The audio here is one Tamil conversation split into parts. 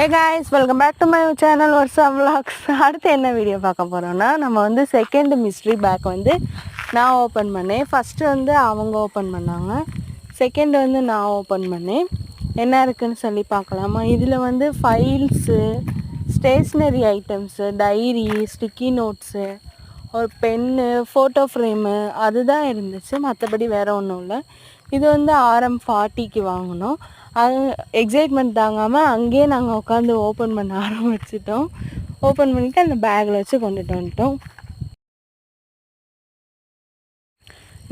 Hey guys, welcome back to my channel Varsa Vlogs. அடுத்து என்ன வீடியோ பார்க்க போகிறோன்னா, நம்ம வந்து செகண்ட் மிஸ்ட்ரி பேக் வந்து நான் ஓப்பன் பண்ணேன். ஃபஸ்ட்டு வந்து அவங்க ஓப்பன் பண்ணாங்க, செகண்ட் வந்து நான் ஓப்பன் பண்ணேன். என்ன இருக்குதுன்னு சொல்லி பார்க்கலாமா? இதில் வந்து files, stationery items, diary, sticky notes, ஒரு பென்னு, ஃபோட்டோ ஃப்ரேமு அதுதான் இருந்துச்சு. மற்றபடி வேறு ஒன்றும் இல்லை. இது வந்து RM40க்கு வாங்கினோம். அது எக்ஸைட்மெண்ட் தாங்காமல் அங்கேயே நாங்கள் உட்காந்து ஓப்பன் பண்ண ஆரம்பிச்சிட்டோம். ஓப்பன் பண்ணிவிட்டு அந்த பேக்கில் வச்சு கொண்டுட்டு வந்துட்டோம்.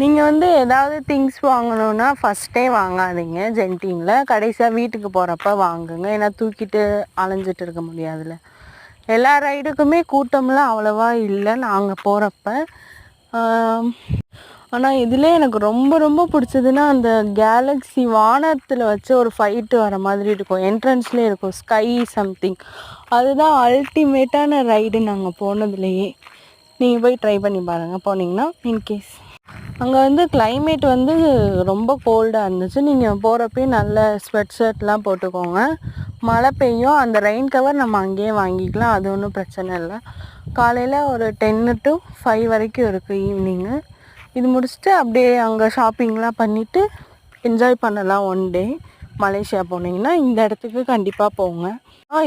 நீங்கள் வந்து ஏதாவது திங்ஸ் வாங்கணுன்னா ஃபஸ்ட்டே வாங்காதீங்க ஜென்டீனில். கடைசியாக வீட்டுக்கு போகிறப்ப வாங்குங்க. ஏன்னா தூக்கிட்டு அலைஞ்சிட்டு இருக்க முடியாதுல்ல. எல்லா ரைடுக்குமே கூட்டம்லாம் அவ்வளோவா இல்லை நாங்கள் போகிறப்ப. ஆனால் இதிலே எனக்கு ரொம்ப ரொம்ப பிடிச்சதுன்னா, அந்த கேலக்ஸி வானத்தில் வச்சு ஒரு ஃபைட்டு வர மாதிரி இருக்கும். என்ட்ரன்ஸ்லேயே இருக்கும், ஸ்கை சம்திங். அதுதான் அல்டிமேட்டான ரைடு நாங்கள் போனதுலேயே. நீங்கள் போய் ட்ரை பண்ணி பாருங்கள் போனீங்கன்னா. இன்கேஸ் அங்கே வந்து கிளைமேட் வந்து ரொம்ப கோல்டாக இருந்துச்சு. நீங்கள் போகிறப்பே நல்ல ஸ்வெட் ஷர்ட்லாம் போட்டுக்கோங்க. மழை பெய்யும், அந்த ரெயின் கவர் நம்ம அங்கேயே வாங்கிக்கலாம், அது ஒன்றும் பிரச்சனை இல்லை. காலையில் ஒரு 10 to 5 வரைக்கும் இருக்குது ஈவினிங்கு. இது முடிச்சுட்டு அப்படியே அங்கே ஷாப்பிங்லாம் பண்ணிவிட்டு என்ஜாய் பண்ணலாம். ஒன் டே மலேசியா போனீங்கன்னா இந்த இடத்துக்கு கண்டிப்பாக போங்க.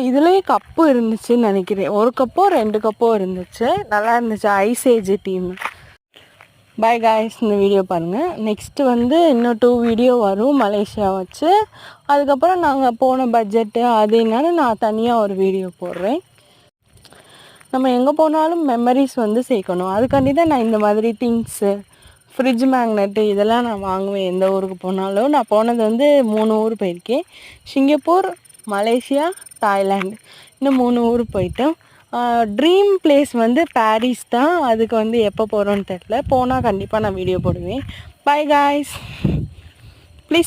இதுலேயே கப்பு இருந்துச்சுன்னு நினைக்கிறேன். 1 கப்போ 2 கப்போ இருந்துச்சு. நல்லா இருந்துச்சு. ஐசேஜ் டீம். பாய் காய்ஸ், இந்த வீடியோ பாருங்கள். நெக்ஸ்ட்டு வந்து இன்னும் 2 வீடியோ வரும் மலேசியா வச்சு. அதுக்கப்புறம் நாங்கள் போன பட்ஜெட்டு அது என்னன்னு நான் தனியாக ஒரு வீடியோ போடுறேன். நம்ம எங்கே போனாலும் மெமரிஸ் வந்து சேர்க்கணும். அதுக்காண்டி தான் நான் இந்த மாதிரி திங்ஸு, ஃப்ரிட்ஜ் மேக்னெட்டு இதெல்லாம் நான் வாங்குவேன் எந்த ஊருக்கு போனாலும். நான் போனது வந்து 3 ஊர் போயிருக்கேன். சிங்கப்பூர், மலேசியா, தாய்லாந்து, இன்னும் 3 ஊர் போயிட்டோம். ட்ரீம் பிளேஸ் வந்து பாரிஸ் தான். அதுக்கு வந்து எப்போ போகிறோன்னு தெரில. போனால் கண்டிப்பாக நான் வீடியோ போடுவேன். By guys, please